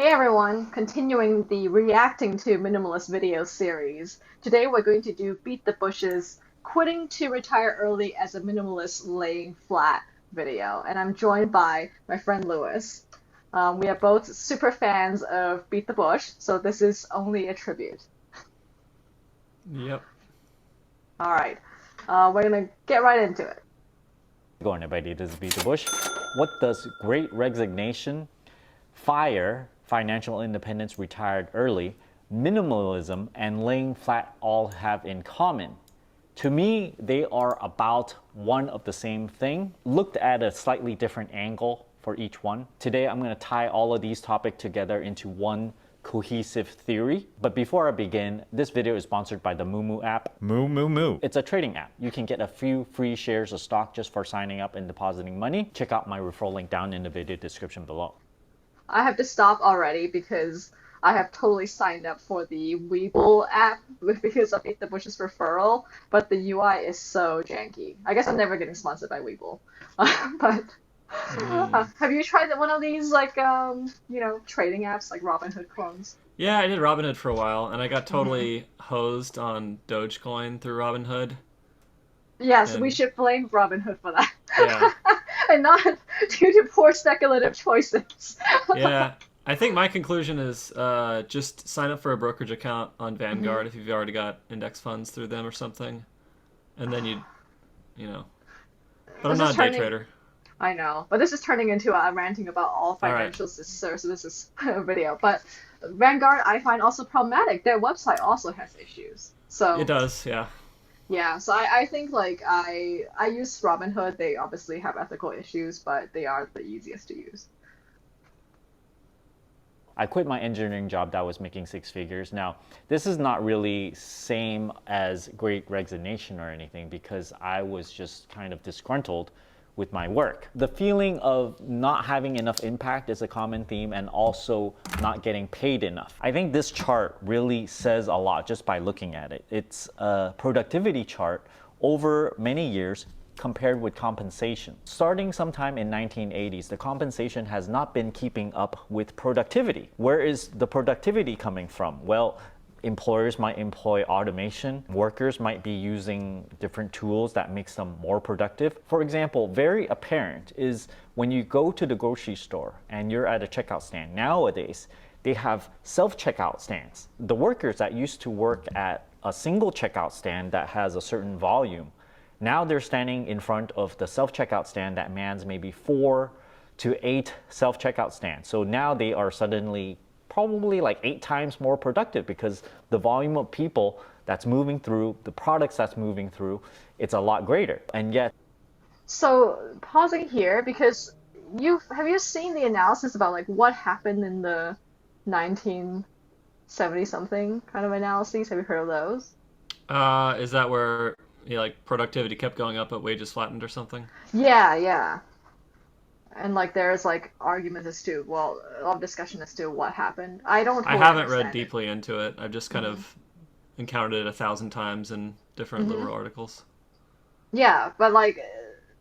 Hey everyone, continuing the reacting to minimalist video series. Today we're going to do Beat the Bush's quitting to retire early as a minimalist laying flat video. And I'm joined by my friend Lewis. We are both super fans of Beat the Bush, so this is only a tribute. Yep. All right, we're gonna get right into it. Going everybody, this is Beatthebush. What does Great Resignation, FIRE, financial independence retired early, minimalism, and laying flat all have in common? To me, they are about one of the same thing, looked at a slightly different angle for each one. Today, I'm going to tie all of these topics together into one cohesive theory. But before I begin, this video is sponsored by the Moo app. Moo. It's a trading app. You can get a few free shares of stock just for signing up and depositing money. Check out my referral link down in the video description below. I have to stop already because I have totally signed up for the Weeble app because of Beat the Bush's referral, but the UI is so janky. I guess I'm never getting sponsored by Weeble. But have you tried one of these trading apps like Robinhood clones? Yeah, I did Robinhood for a while, and I got Hmm. totally hosed on Dogecoin through Robinhood. Yes, we And should blame Robinhood for that, yeah, and not due to poor speculative choices. yeah. I think my conclusion is just sign up for a brokerage account on Mhm. Vanguard if you've already got index funds through them or something, and then you know. But I'm This is not a day turning trader. I know, but this is turning into a ranting about all All right. financial services video. But Vanguard, I find also problematic. Their website also has issues. It So does, yeah. yeah, so I think like I use Robinhood. They obviously have ethical issues, but they are the easiest to use. I quit my engineering job that was making six figures. Now, this is not really same as Great Resignation or anything because I was just kind of disgruntled with my work. The feeling of not having enough impact is a common theme and also not getting paid enough. I think this chart really says a lot just by looking at it. It's a productivity chart over many years compared with compensation. Starting sometime in 1980s, the compensation has not been keeping up with productivity. Where is the productivity coming from? Well, employers might employ automation. Workers might be using different tools that makes them more productive. For example, very apparent is when you go to the grocery store and you're at a checkout stand. Nowadays, they have self-checkout stands. The workers that used to work at a single checkout stand that has a certain volume, now they're standing in front of the self-checkout stand that mans maybe 4 to 8 self-checkout stands. So now they are suddenly probably like 8 times more productive because the volume of people that's moving through, the products that's moving through, it's a lot greater. And yet, So pausing here because you seen the analysis about like what happened in the 1970 something kind of analyses? Have you heard of those? Is that where like productivity kept going up but wages flattened or something? Yeah, yeah. And like there's like arguments as to well, a lot of discussion as to what happened. I don't I totally haven't read understand it. deeply into it. I've just kind Hmm. of encountered it 1,000 times in different Hmm. liberal articles. Yeah, but like,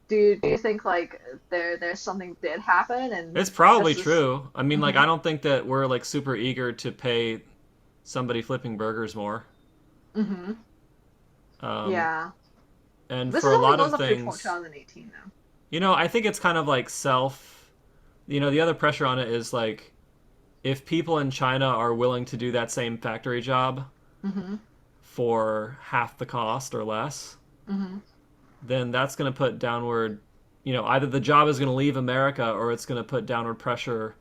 do you think like there's something did happen and It's probably this is. true. I mean, like, Hmm. I don't think that we're like super eager to pay somebody flipping burgers more. Hmm. Um, Yeah, and this for is a only lot goes of up to things, 2018 though. I think it's kind of like the other pressure on it is like if people in China are willing to do that same factory job Hmm. for half the cost or less, Hmm. then that's going to put downward, either the job is going to leave America or it's going to put downward pressure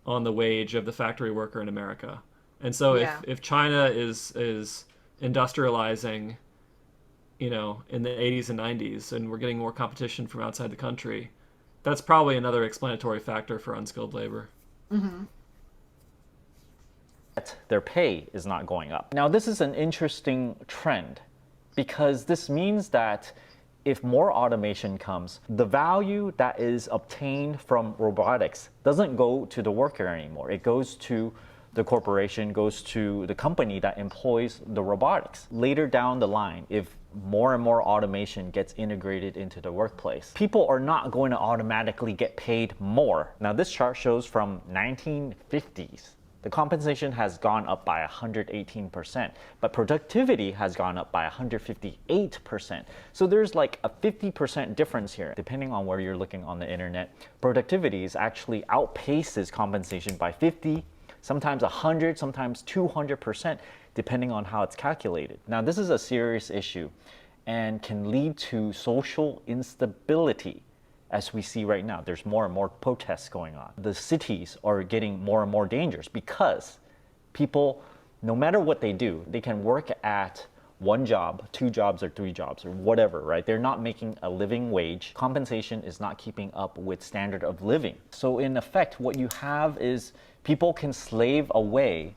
on the wage of the factory worker in America. And so Yeah. if China is industrializing, in the 80s and 90s and we're getting more competition from outside the country, that's probably another explanatory factor for unskilled labor. Hmm. their pay is not going up. Now, this is an interesting trend because this means that if more automation comes, the value that is obtained from robotics doesn't go to the worker anymore. It goes to the corporation, goes to the company that employs the robotics. Later down the line, if more and more automation gets integrated into the workplace, people are not going to automatically get paid more. Now, this chart shows from 1950s The compensation has gone up by 118%, but productivity has gone up by 158%. So there's like a 50% difference here. Depending on where you're looking on the internet, productivity is actually outpaces compensation by 50, sometimes 100, sometimes 200%, depending on how it's calculated. Now, this is a serious issue and can lead to social instability. As we see right now, there's more and more protests going on. The cities are getting more and more dangerous because people, no matter what they do, they can work at one job, two jobs, or three jobs, or whatever, right? They're not making a living wage. Compensation is not keeping up with standard of living. So in effect, what you have is people can slave away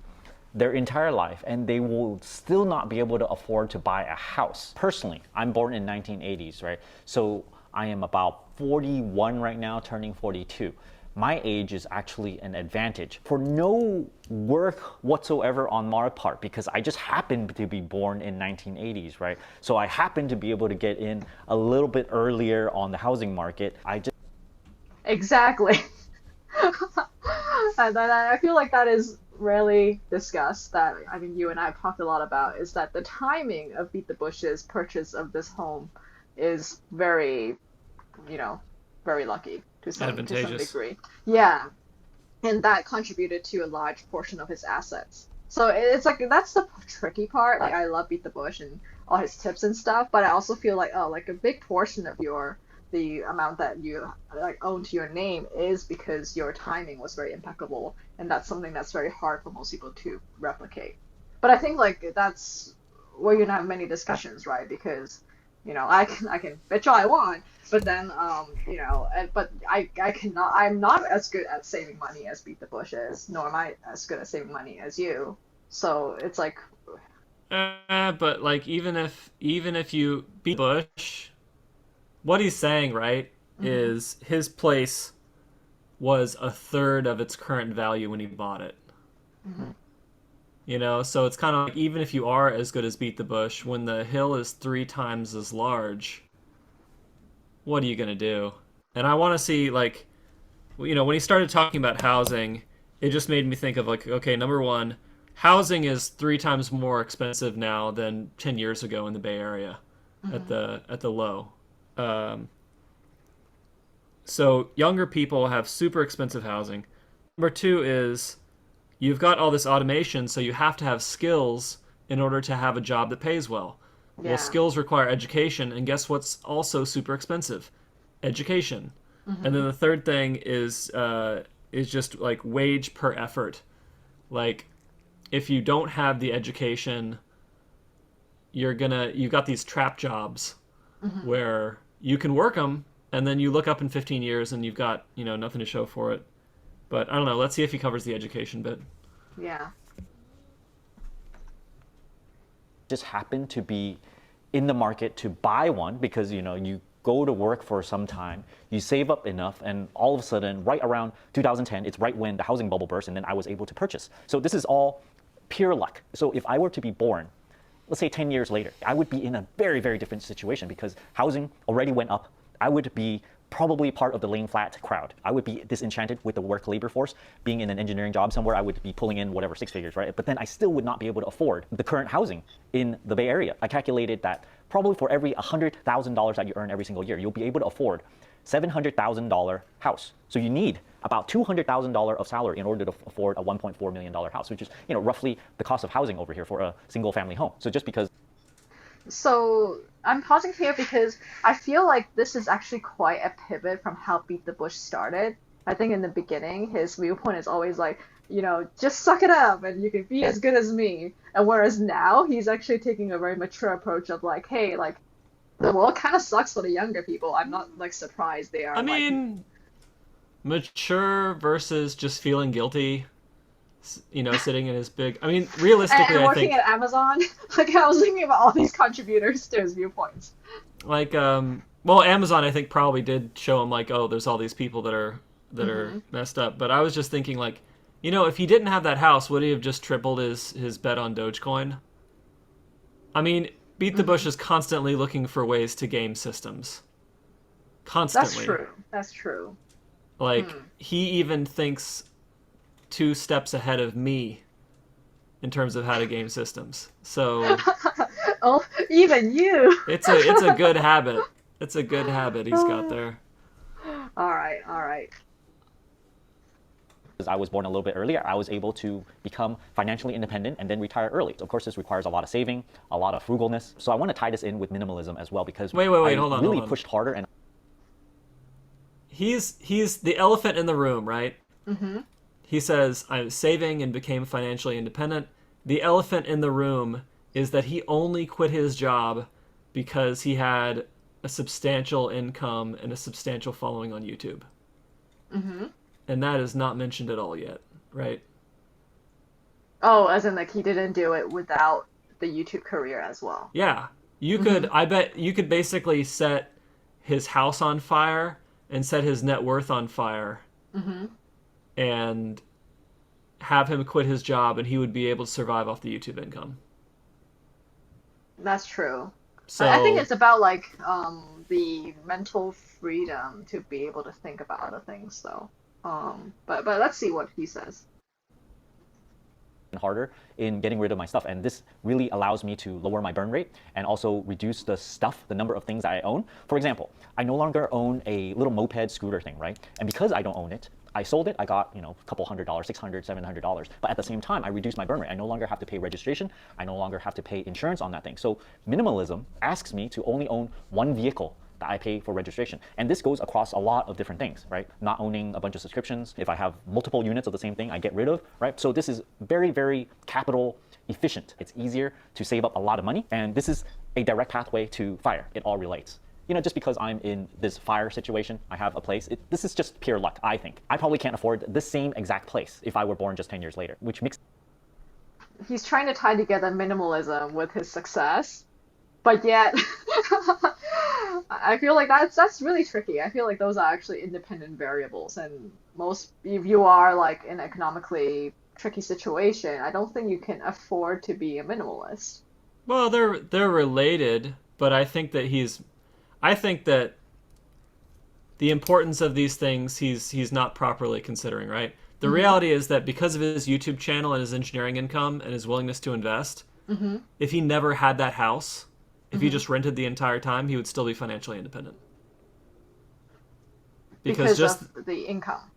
their entire life and they will still not be able to afford to buy a house. Personally, I'm born in 1980s, right? So I am about 41 right now, turning 42. My age is actually an advantage for no work whatsoever on my part because I just happened to be born in 1980s, right? So I happen to be able to get in a little bit earlier on the housing market. Exactly. And then I feel like that is rarely discussed, that I mean you and I have talked a lot about, is that the timing of Beat the Bush's purchase of this home is very, very lucky to some Advantageous. degree. Yeah. And that contributed to a large portion of his assets. So it's like that's the tricky part. Like I love Beat the Bush and all his tips and stuff, but I also feel like like a big portion of the amount that you like own to your name is because your timing was very impeccable, and that's something that's very hard for most people to replicate. But I think like that's where you're gonna have many discussions, right? Because I can bitch all I want, but then but I cannot. I'm not as good at saving money as Beat the Bush is, nor am I as good at saving money as you. So it's like, But like even if you beat Bush, what he's saying, right, mhm, is his place was a third of its current value when he bought it. mhm. So it's kind of like even if you are as good as Beat the Bush, when the hill is 3 times as large, what are you gonna do? And I want to see like, when he started talking about housing, it just made me think of like, okay, number one, housing is 3 times more expensive now than 10 years ago in the Bay Area, at Mhm. the low. Um, so younger people have super expensive housing. Number two is you've got all this automation, so you have to have skills in order to have a job that pays well. Well, Yeah. skills require education, and guess what's also super expensive? Education. And then Mhm. the third thing is just like wage per effort. Like if you don't have the education, you've got these trap jobs Mhm. where you can work them, and then you look up in 15 years and you've got nothing to show for it. But I don't know. Let's see if he covers the education bit. Yeah. just happen to be in the market to buy one because you go to work for some time, you save up enough, and all of a sudden, right around 2010, it's right when the housing bubble burst, and then I was able to purchase. So this is all pure luck. So if I were to be born, let's say 10 years later, I would be in a very, very different situation because housing already went up. I would be probably part of the laying flat crowd. I would be disenchanted with the work labor force. Being in an engineering job somewhere, I would be pulling in whatever 6 figures, right? But then I still would not be able to afford the current housing in the Bay Area. I calculated that probably for every $100,000 that you earn every single year, you'll be able to afford $700,000 house. So you need about $200,000 of salary in order to afford a $1.4 million house, which is roughly the cost of housing over here for a single family home. So just because So I'm pausing here because I feel like this is actually quite a pivot from how Beat the Bush started. I think in the beginning, his viewpoint is always like, just suck it up and you can be as good as me. And whereas now he's actually taking a very mature approach of like, hey, like the world kind of sucks for the younger people. I'm not like surprised they I are like, mean, mature versus just feeling guilty, sitting in his big. I mean, realistically, and I working think at Amazon. Like I was thinking about all these contributors to his viewpoints. like well, Amazon I think probably did show him like, oh, there's all these people that are Hmm. messed up. But I was just thinking like, if he didn't have that house, would he have just tripled his bet on Dogecoin? I mean, Beat the Bush Hmm. is constantly looking for ways to game systems. That's Constantly. true. That's true. Like Hmm. he even thinks 2 steps ahead of me in terms of how to game systems. So Oh, even you. it's a good habit. It's a good habit he's got there. All right, all right. Because I was born a little bit earlier, I was able to become financially independent and then retire early. Of course, this requires a lot of saving, a lot of frugalness. So I want to tie this in with minimalism as well, because Wait, I hold on, really hold on. pushed harder. And He's the elephant in the room, right? Mm-hmm. He says, I was saving and became financially independent. The elephant in the room is that he only quit his job because he had a substantial income and a substantial following on YouTube. Mm-hmm. And that is not mentioned at all yet, right? Oh, as in like he didn't do it without the YouTube career as well. Yeah. You could, I bet you could basically set his house on fire and set his net worth on fire Mm-hmm. and have him quit his job and he would be able to survive off the YouTube income. That's true. So I think it's about like the mental freedom to be able to think about other things though. But let's see what he says. harder in getting rid of my stuff, and this really allows me to lower my burn rate and also reduce the number of things that I own. For example, I no longer own a little moped scooter thing, right? And because I don't own it, I sold it, I got, a couple $100, $600, $700, but at the same time I reduced my burn rate. I no longer have to pay registration, I no longer have to pay insurance on that thing. So minimalism asks me to only own one vehicle that I pay for registration. And this goes across a lot of different things, right? Not owning a bunch of subscriptions. If I have multiple units of the same thing, I get rid of, right? So this is very, very capital efficient. It's easier to save up a lot of money. And this is a direct pathway to FIRE. It all relates. Just because I'm in this FIRE situation, I have a place, this is just pure luck, I think. I probably can't afford the same exact place if I were born just 10 years later, which makes... He's trying to tie together minimalism with his success, but yet I feel like that's really tricky. I feel like those are actually independent variables, and if you are like in an economically tricky situation, I don't think you can afford to be a minimalist. well, they're related, but I think that the importance of these things he's not properly considering, right? The reality is that because of his YouTube channel and his engineering income and his willingness to invest, if he never had that house, if he just rented the entire time, he would still be financially independent. Because of the income.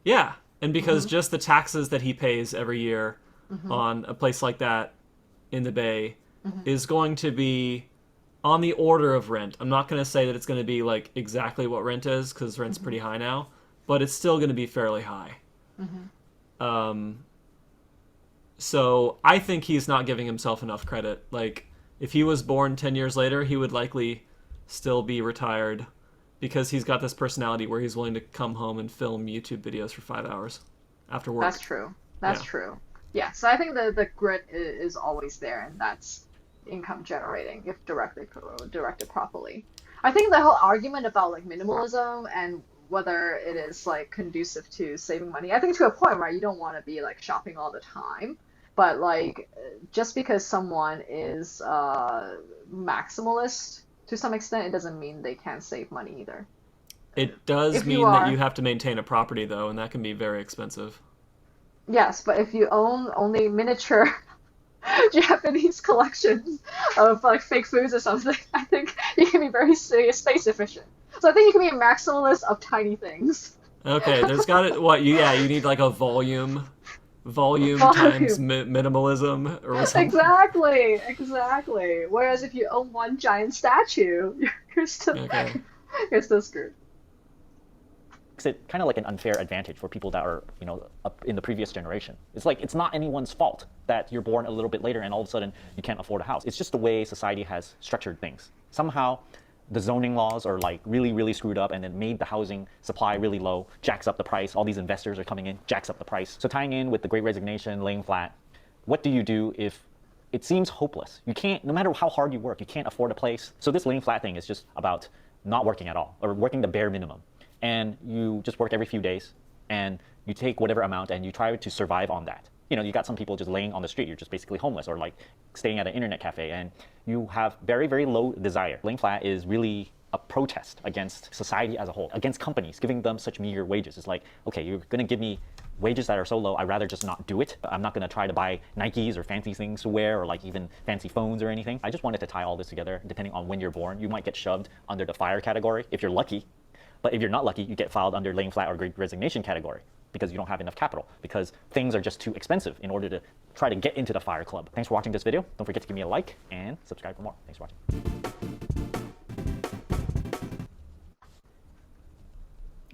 Yeah, and because just the taxes that he pays every year on a place like that in the Bay is going to be on the order of rent. I'm not going to say that it's going to be like exactly what rent is, because rent's pretty high now, but it's still going to be fairly high. So I think he's not giving himself enough credit. Like, if he was born 10 years later, he would likely still be retired because he's got this personality where he's willing to come home and film YouTube videos for 5 hours after work. That's true. That's true. Yeah, so I think the grit is always there, and that's income generating if directed properly. I think the whole argument about like minimalism and whether it is like conducive to saving money, I think to a point, right, you don't want to be like shopping all the time, but like just because someone is maximalist to some extent, it doesn't mean they can't save money either. It does mean that you have to maintain a property though, and that can be very expensive. Yes, but if you own only miniature Japanese collections of like fake foods or something, I think you can be very space efficient. So I think you can be a maximalist of tiny things. Okay, there's got it. You need like a volume times minimalism or something. Exactly. Whereas if you own one giant statue, you're still screwed. Makes it kind of like an unfair advantage for people that are, up in the previous generation. It's like, it's not anyone's fault that you're born a little bit later and all of a sudden you can't afford a house. It's just the way society has structured things. Somehow the zoning laws are like really, really screwed up and then made the housing supply really low, jacks up the price. All these investors are coming in, jacks up the price. So tying in with the Great Resignation, laying flat, what do you do if it seems hopeless? You can't, no matter how hard you work, you can't afford a place. So this laying flat thing is just about not working at all or working the bare minimum. And you just work every few days and you take whatever amount and you try to survive on that. You got some people just laying on the street. You're just basically homeless or like staying at an internet cafe and you have very, very low desire. Laying flat is really a protest against society as a whole, against companies, giving them such meager wages. It's like, okay, you're going to give me wages that are so low, I'd rather just not do it. I'm not going to try to buy Nikes or fancy things to wear or like even fancy phones or anything. I just wanted to tie all this together. Depending on when you're born, you might get shoved under the fire category if you're lucky. But if you're not lucky, you get filed under laying flat or great resignation category because you don't have enough capital, because things are just too expensive in order to try to get into the fire club. Thanks for watching this video. Don't forget to give me a like and subscribe for more. Thanks for watching.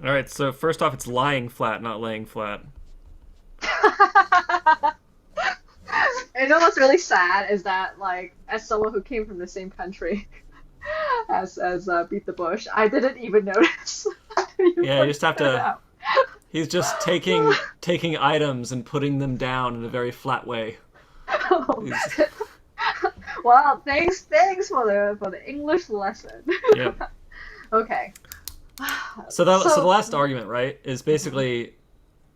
All right, so first off, it's lying flat, not laying flat. You know what's really sad is that, like, as someone who came from the same country as Beatthebush, I didn't even notice. Yeah, you just have to. He's just taking items and putting them down in a very flat way. Well, thanks for the English lesson. Yep. Okay. So the last argument, right, is basically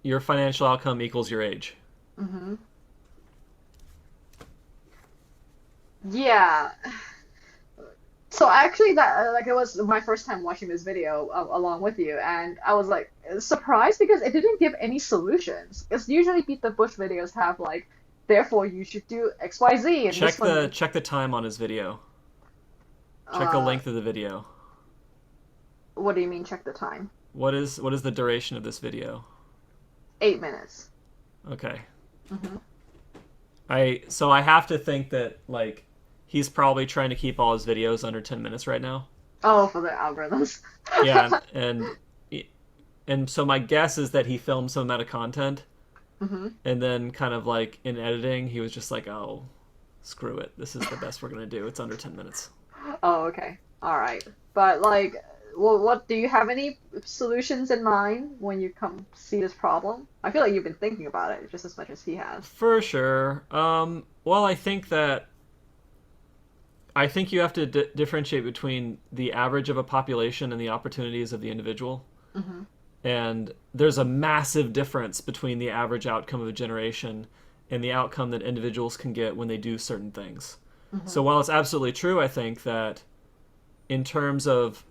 your financial outcome equals your age. Mm-hmm. Yeah. So actually, that like it was my first time watching this video along with you, and I was like surprised because it didn't give any solutions. Because usually Beatthebush videos have like, therefore you should do X, Y, Z. And check the time on his video. Check the length of the video. What do you mean? Check the time. What is the duration of this video? 8 minutes. Okay. Mm-hmm. I have to think that like he's probably trying to keep all his videos under 10 minutes right now. Oh, for the algorithms. Yeah, and so my guess is that he filmed some amount of content, Mm-hmm. and then kind of like in editing, he was just like, oh, screw it. This is the best we're gonna do. It's under 10 minutes. Oh, okay. All right. But like, well, what do you have any solutions in mind when you come see this problem? I feel like you've been thinking about it just as much as he has. For sure. Well, I think you have to differentiate between the average of a population and the opportunities of the individual. Mm-hmm. And there's a massive difference between the average outcome of a generation and the outcome that individuals can get when they do certain things. Mm-hmm. So while it's absolutely true, I think that in terms of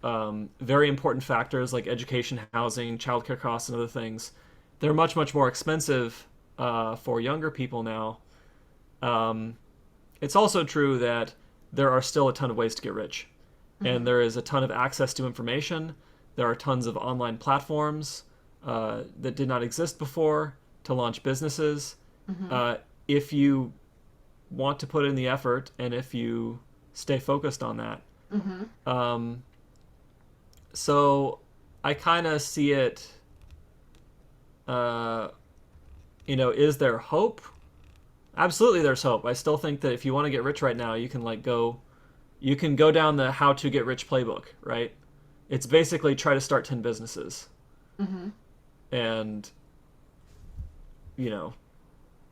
very important factors like education, housing, childcare costs, and other things, they're much, much more expensive for younger people now. It's also true that there are still a ton of ways to get rich. Mm-hmm. And there is a ton of access to information. There are tons of online platforms that did not exist before to launch businesses. Mm-hmm. If you want to put in the effort and if you stay focused on that. Mm-hmm. So I kind of see it, is there hope? Absolutely there's hope. I still think that if you want to get rich right now, you can go down the how to get rich playbook, right? It's basically try to start 10 businesses. Mm-hmm. And,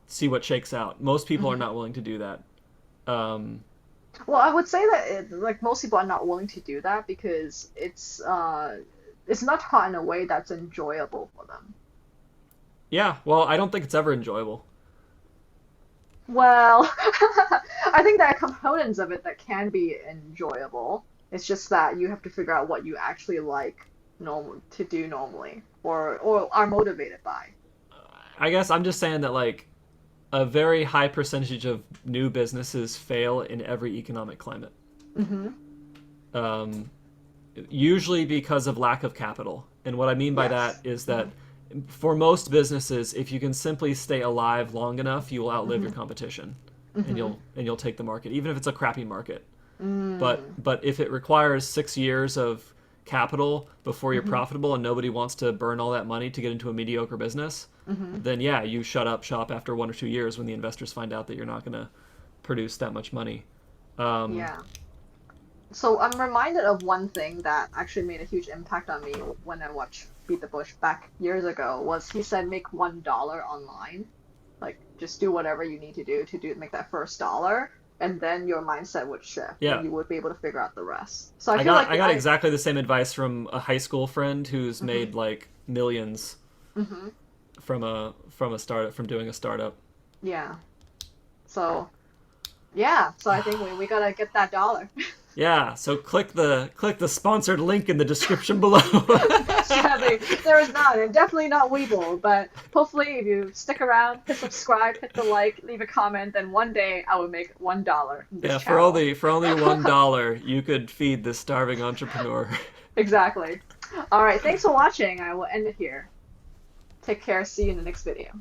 see what shakes out. Most people are not willing to do that. Well, I would say that most people are not willing to do that because it's not taught in a way that's enjoyable for them. Yeah, well, I don't think it's ever enjoyable. Well, I think there are components of it that can be enjoyable. It's just that you have to figure out what you actually like to do normally or are motivated by. I guess I'm just saying that like a very high percentage of new businesses fail in every economic climate. Mm-hmm. Usually because of lack of capital. And what I mean by that is that for most businesses, if you can simply stay alive long enough, you will outlive your competition, and you'll take the market, even if it's a crappy market. But if it requires 6 years of capital before you're profitable and nobody wants to burn all that money to get into a mediocre business, then yeah, you shut up shop after 1 or 2 years when the investors find out that you're not going to produce that much money. Yeah. So I'm reminded of one thing that actually made a huge impact on me when I watched Beatthebush back years ago. Was he said make $1 online, like just do whatever you need to do make that first dollar, and then your mindset would shift. Yeah. And you would be able to figure out the rest. So I got exactly the same advice from a high school friend who's made like millions from doing a startup. Yeah. So I think we gotta get that dollar. Yeah, so click the sponsored link in the description below. Sadly, there is none, and definitely not Weeble. But hopefully, if you stick around, hit subscribe, hit the like, leave a comment, then one day I will make $1 from this Yeah, channel. for only $1, you could feed this starving entrepreneur. Exactly. All right, thanks for watching. I will end it here. Take care. See you in the next video.